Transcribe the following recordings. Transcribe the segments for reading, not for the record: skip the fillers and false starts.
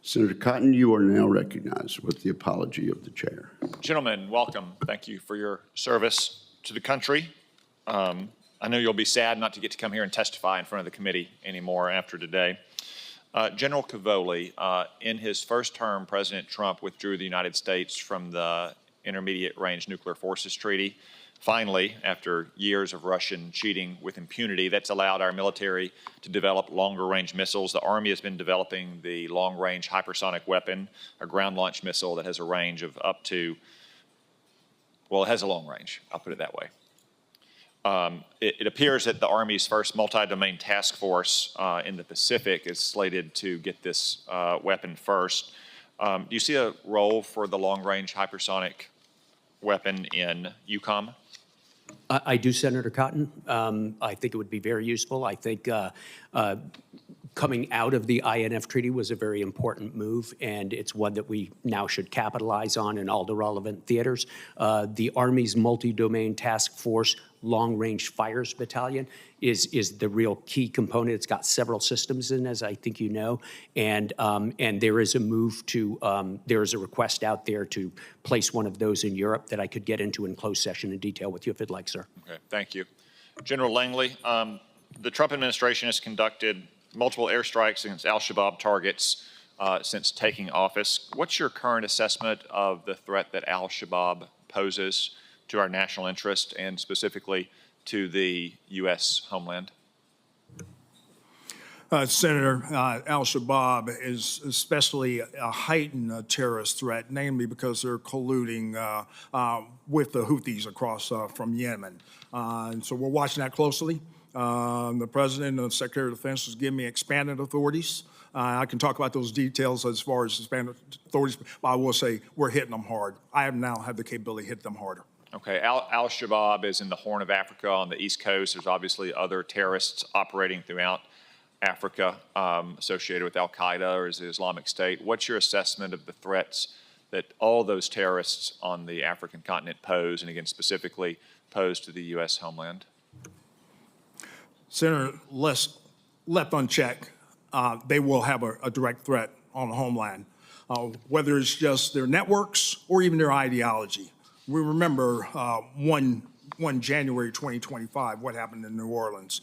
Senator Cotton, you are now recognized with the apology of the chair. Gentlemen, welcome. Thank you for your service to the country. I know you'll be sad not to get to come here and testify in front of the committee anymore after today. General Cavoli, in his first term, President Trump withdrew the United States from the Intermediate Range Nuclear Forces Treaty. Finally, after years of Russian cheating with impunity, that's allowed our military to develop longer-range missiles. The Army has been developing the long-range hypersonic weapon, a ground-launched missile that has a range of up to, well, it has a long range, I'll put it that way. It appears that the Army's first multi-domain task force in the Pacific is slated to get this weapon first. Do you see a role for the long-range hypersonic weapon in EUCOM? I do, Senator Cotton. I think it would be very useful. I think coming out of the INF Treaty was a very important move, and it's one that we now should capitalize on in all the relevant theaters. The Army's multi-domain task force long-range fires battalion is the real key component. It's got several systems in, as I think you know, and there is a move to, there is a request out there to place one of those in Europe that I could get into in closed session in detail with you if you'd like, sir. Okay, thank you. General Langley, the Trump administration has conducted multiple airstrikes against al-Shabaab targets since taking office. What's your current assessment of the threat that al-Shabaab poses to our national interest and specifically to the U.S. homeland? Senator, al-Shabaab is especially a heightened terrorist threat, namely because they're colluding with the Houthis across from Yemen. And so we're watching that closely. The President and the Secretary of Defense has given me expanded authorities. I can talk about those details as far as expanded authorities, but I will say we're hitting them hard. I have now have the capability to hit them harder. Okay, al-Shabaab is in the Horn of Africa on the East Coast. There's obviously other terrorists operating throughout Africa associated with al-Qaeda or the Islamic State. What's your assessment of the threats that all those terrorists on the African continent pose, and again, specifically pose to the U.S. homeland? Senator, left unchecked, they will have a direct threat on the homeland, whether it's just their networks or even their ideology. We remember 1 January 2025, what happened in New Orleans.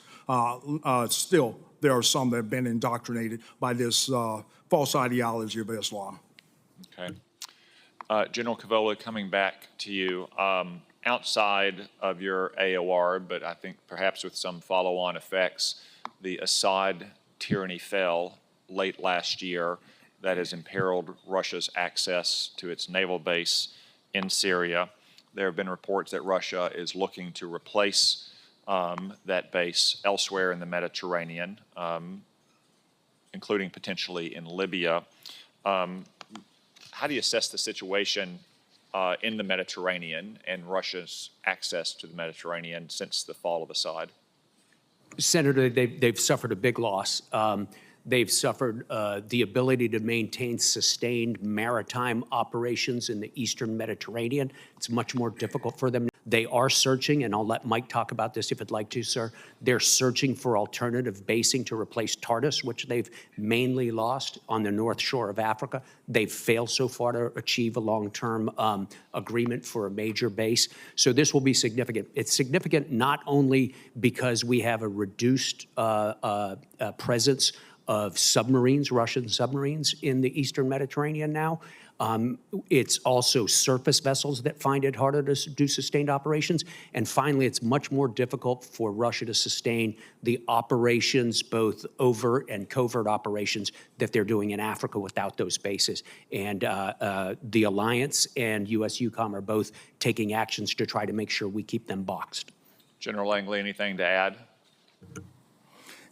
Still, there are some that have been indoctrinated by this false ideology of Islam. Okay. General Cavoli, coming back to you, outside of your AOR, but I think perhaps with some follow-on effects, the Assad tyranny fell late last year. That has imperiled Russia's access to its naval base in Syria. There have been reports that Russia is looking to replace that base elsewhere in the Mediterranean, including potentially in Libya. How do you assess the situation in the Mediterranean and Russia's access to the Mediterranean since the fall of Assad? Senator, they've suffered a big loss. They've suffered the ability to maintain sustained maritime operations in the Eastern Mediterranean. It's much more difficult for them. They are searching, and I'll let Mike talk about this if you'd like to, sir. They're searching for alternative basing to replace Tartus, which they've mainly lost on the north shore of Africa. They've failed so far to achieve a long-term agreement for a major base. So this will be significant. It's significant not only because we have a reduced presence of submarines, Russian submarines in the Eastern Mediterranean now. It's also surface vessels that find it harder to do sustained operations. And finally, it's much more difficult for Russia to sustain the operations, both overt and covert operations that they're doing in Africa without those bases. And the Alliance and US EUCOM are both taking actions to try to make sure we keep them boxed. General Langley, anything to add?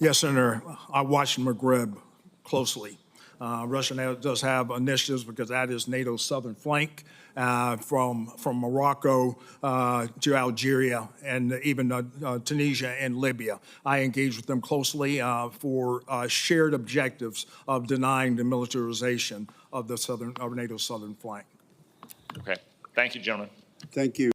Yes, Senator. I watched Maghreb closely. Russia now does have initiatives because that is NATO's southern flank, from Morocco to Algeria and even Tunisia and Libya. I engage with them closely for shared objectives of denying the militarization of the NATO's southern flank. Okay. Thank you, gentlemen. Thank you.